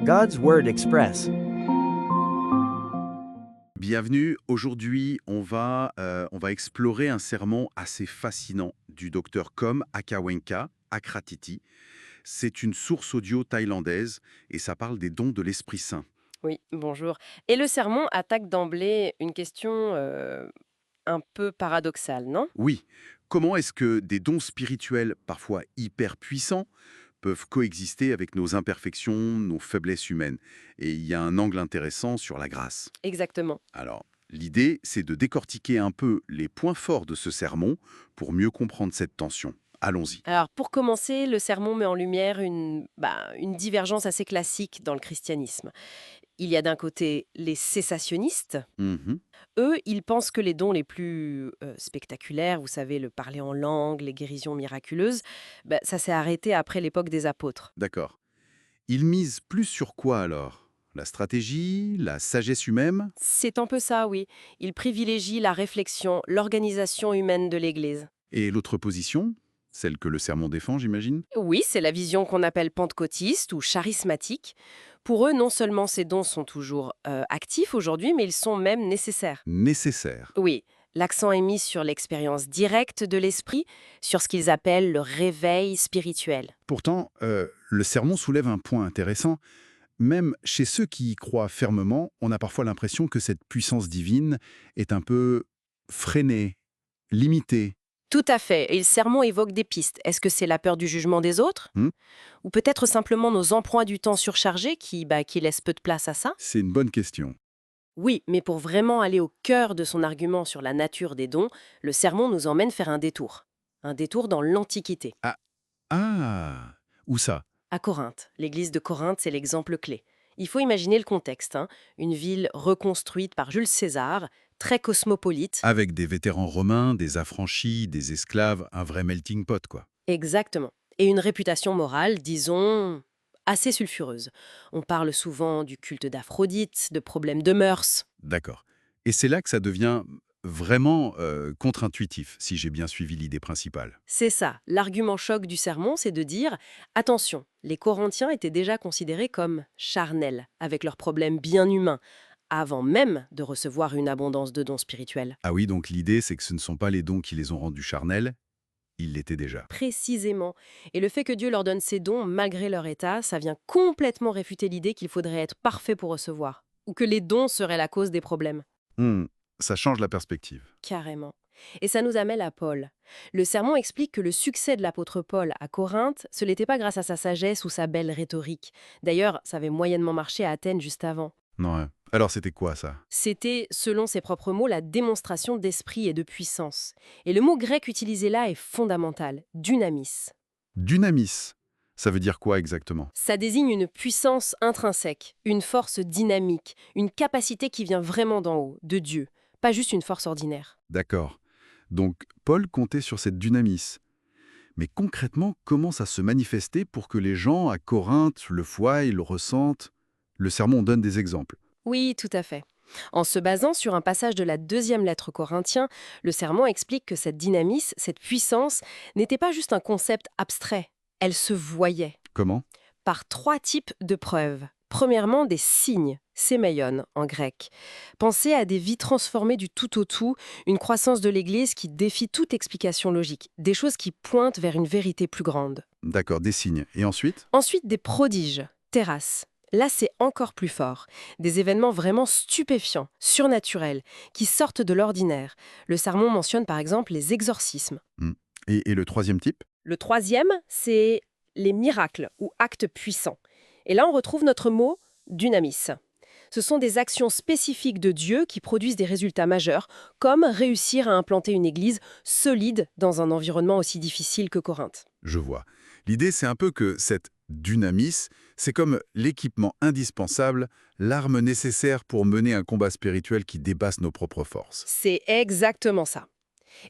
God's Word Express. Bienvenue. Aujourd'hui, on va explorer un sermon assez fascinant du docteur Com Akawenka Akratiti. C'est une source audio thaïlandaise et ça parle des dons de l'Esprit Saint. Oui, bonjour. Et le sermon attaque d'emblée une question un peu paradoxale, non? Oui, comment est-ce que des dons spirituels parfois hyper puissants peuvent coexister avec nos imperfections, nos faiblesses humaines? Et il y a un angle intéressant sur la grâce. Exactement. Alors, l'idée, c'est de décortiquer un peu les points forts de ce sermon pour mieux comprendre cette tension. Allons-y. Alors, pour commencer, le sermon met en lumière une divergence assez classique dans le christianisme. Il y a d'un côté les cessationnistes. Mhm. Eux, ils pensent que les dons les plus spectaculaires, vous savez, le parler en langue, les guérisons miraculeuses, ça s'est arrêté après l'époque des apôtres. D'accord. Il mise plus sur quoi alors? La stratégie, la sagesse humaine? C'est un peu ça, oui. Ils privilégient la réflexion, l'organisation humaine de l'Église. Et l'autre position? Celle que le sermon défend, j'imagine? Oui, c'est la vision qu'on appelle pentecôtiste ou charismatique. Pour eux, non seulement ces dons sont toujours actifs aujourd'hui, mais ils sont même nécessaires. Nécessaire. Oui, l'accent est mis sur l'expérience directe de l'esprit, sur ce qu'ils appellent le réveil spirituel. Pourtant, le sermon soulève un point intéressant. Même chez ceux qui y croient fermement, on a parfois l'impression que cette puissance divine est un peu freinée, limitée. Tout à fait, et le sermon évoque des pistes. Est-ce que c'est la peur du jugement des autres? Hmm. Ou peut-être simplement nos emplois du temps surchargés qui laissent peu de place à ça? C'est une bonne question. Oui, mais pour vraiment aller au cœur de son argument sur la nature des dons, le sermon nous emmène faire un détour. Un détour dans l'Antiquité. Ah, ah, où ça? À Corinthe. L'église de Corinthe, c'est l'exemple clé. Il faut imaginer le contexte, hein. Une ville reconstruite par Jules César, très cosmopolite. Avec des vétérans romains, des affranchis, des esclaves, un vrai melting pot, quoi. Exactement. Et une réputation morale, disons, assez sulfureuse. On parle souvent du culte d'Aphrodite, de problèmes de mœurs. D'accord. Et c'est là que ça devient vraiment contre-intuitif, si j'ai bien suivi l'idée principale. C'est ça. L'argument choc du sermon, c'est de dire attention, les Corinthiens étaient déjà considérés comme charnels, avec leurs problèmes bien humains, avant même de recevoir une abondance de dons spirituels. Ah oui, donc l'idée, c'est que ce ne sont pas les dons qui les ont rendus charnels, ils l'étaient déjà. Précisément. Et le fait que Dieu leur donne ces dons malgré leur état, ça vient complètement réfuter l'idée qu'il faudrait être parfait pour recevoir, ou que les dons seraient la cause des problèmes. Hmm, ça change la perspective. Carrément. Et ça nous amène à Paul. Le sermon explique que le succès de l'apôtre Paul à Corinthe, ce n'était pas grâce à sa sagesse ou sa belle rhétorique. D'ailleurs, ça avait moyennement marché à Athènes juste avant. Non, ouais. Alors c'était quoi ça? C'était, selon ses propres mots, la démonstration d'esprit et de puissance. Et le mot grec utilisé là est fondamental, dynamis. Dynamis. Ça veut dire quoi exactement? Ça désigne une puissance intrinsèque, une force dynamique, une capacité qui vient vraiment d'en haut, de Dieu, pas juste une force ordinaire. D'accord. Donc Paul comptait sur cette dynamis. Mais concrètement, comment ça se manifestait pour que les gens à Corinthe le voient, le ressentent? Le sermon donne des exemples. Oui, tout à fait. En se basant sur un passage de la deuxième lettre aux Corinthiens, le sermon explique que cette dynamis, cette puissance, n'était pas juste un concept abstrait, elle se voyait Comment? par trois types de preuves. Premièrement, des signes, sémeion en grec. Pensez à des vies transformées du tout au tout, une croissance de l'Église qui défie toute explication logique, des choses qui pointent vers une vérité plus grande. D'accord, des signes. Et ensuite? Ensuite, des prodiges, terrasses. Là, c'est encore plus fort. Des événements vraiment stupéfiants, surnaturels, qui sortent de l'ordinaire. Le sermon mentionne par exemple les exorcismes. Hmm. Et le troisième type? Le troisième, c'est les miracles ou actes puissants. Et là, on retrouve notre mot dynamis. Ce sont des actions spécifiques de Dieu qui produisent des résultats majeurs, comme réussir à implanter une église solide dans un environnement aussi difficile que Corinthe. Je vois. L'idée, c'est un peu que cette dynamis, c'est comme l'équipement indispensable, l'arme nécessaire pour mener un combat spirituel qui dépasse nos propres forces. C'est exactement ça.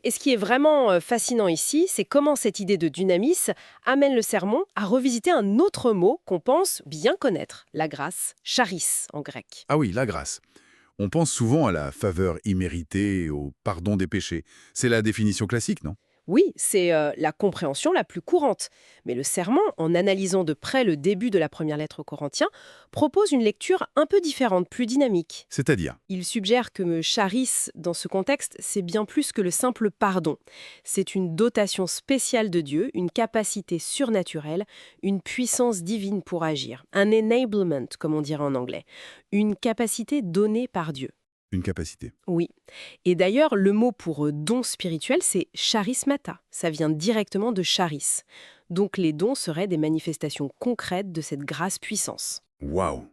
Et ce qui est vraiment fascinant ici, c'est comment cette idée de dynamis amène le sermon à revisiter un autre mot qu'on pense bien connaître, la grâce, charis en grec. Ah oui, la grâce. On pense souvent à la faveur imméritée, au pardon des péchés. C'est la définition classique, non? Oui, c'est la compréhension la plus courante. Mais le sermon, en analysant de près le début de la première lettre aux Corinthiens, propose une lecture un peu différente, plus dynamique. C'est-à-dire, Il suggère que me charis, dans ce contexte, c'est bien plus que le simple pardon. C'est une dotation spéciale de Dieu, une capacité surnaturelle, une puissance divine pour agir. Un enablement, comme on dirait en anglais. Une capacité donnée par Dieu. une capacité. Oui. Et d'ailleurs, le mot pour don spirituel, c'est charismata. Ça vient directement de charis. Donc les dons seraient des manifestations concrètes de cette grâce puissance. Waouh!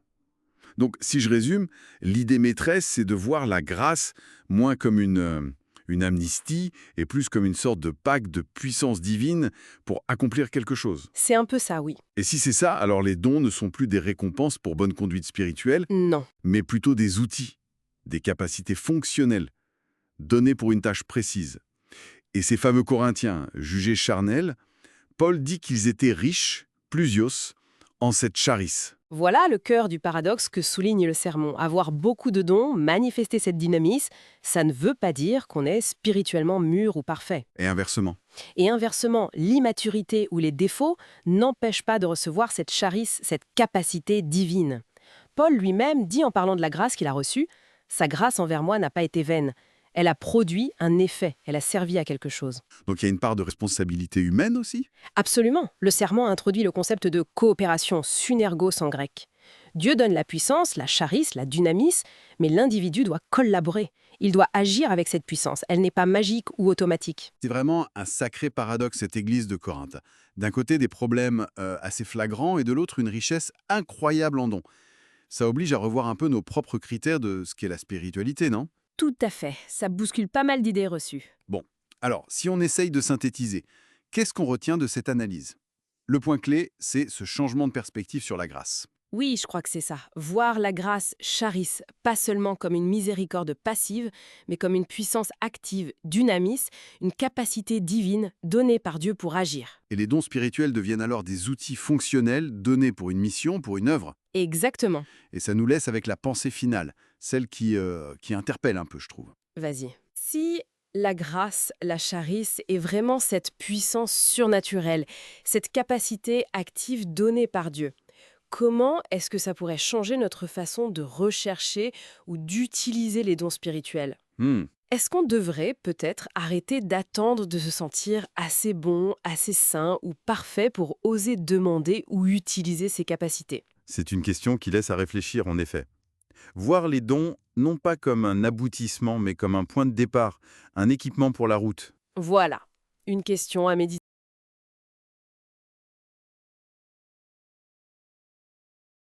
Donc, si je résume, l'idée maîtresse, c'est de voir la grâce moins comme une amnistie et plus comme une sorte de pacte de puissance divine pour accomplir quelque chose. C'est un peu ça, oui. Et si c'est ça, alors les dons ne sont plus des récompenses pour bonne conduite spirituelle, Non. mais plutôt des outils, des capacités fonctionnelles, données pour une tâche précise. Et ces fameux Corinthiens, jugés charnels, Paul dit qu'ils étaient riches, plusios, en cette charis. Voilà le cœur du paradoxe que souligne le sermon. Avoir beaucoup de dons, manifester cette dynamisme, ça ne veut pas dire qu'on est spirituellement mûr ou parfait. Et inversement. Et inversement, l'immaturité ou les défauts n'empêchent pas de recevoir cette charis, cette capacité divine. Paul lui-même dit en parlant de la grâce qu'il a reçue, « Sa grâce envers moi n'a pas été vaine. Elle a produit un effet, elle a servi à quelque chose. » Donc il y a une part de responsabilité humaine aussi? Absolument. Le serment introduit le concept de coopération, synergos en grec. Dieu donne la puissance, la charis, la dynamis, mais l'individu doit collaborer. Il doit agir avec cette puissance. Elle n'est pas magique ou automatique. C'est vraiment un sacré paradoxe, cette église de Corinthe. D'un côté, des problèmes assez flagrants et de l'autre, une richesse incroyable en dons. Ça oblige à revoir un peu nos propres critères de ce qu'est la spiritualité, non? Tout à fait. Ça bouscule pas mal d'idées reçues. Bon, alors, si on essaye de synthétiser, qu'est-ce qu'on retient de cette analyse? Le point clé, c'est ce changement de perspective sur la grâce. Oui, je crois que c'est ça. Voir la grâce charis, pas seulement comme une miséricorde passive, mais comme une puissance active, dynamis, une capacité divine donnée par Dieu pour agir. Et les dons spirituels deviennent alors des outils fonctionnels donnés pour une mission, pour une œuvre. Exactement. Et ça nous laisse avec la pensée finale, celle qui interpelle un peu, je trouve. Vas-y. Si la grâce, la charis, est vraiment cette puissance surnaturelle, cette capacité active donnée par Dieu, comment est-ce que ça pourrait changer notre façon de rechercher ou d'utiliser les dons spirituels? Hmm. Est-ce qu'on devrait peut-être arrêter d'attendre de se sentir assez bon, assez sain ou parfait pour oser demander ou utiliser ces capacités? C'est une question qui laisse à réfléchir, en effet. Voir les dons non pas comme un aboutissement, mais comme un point de départ, un équipement pour la route. Voilà, une question à méditer.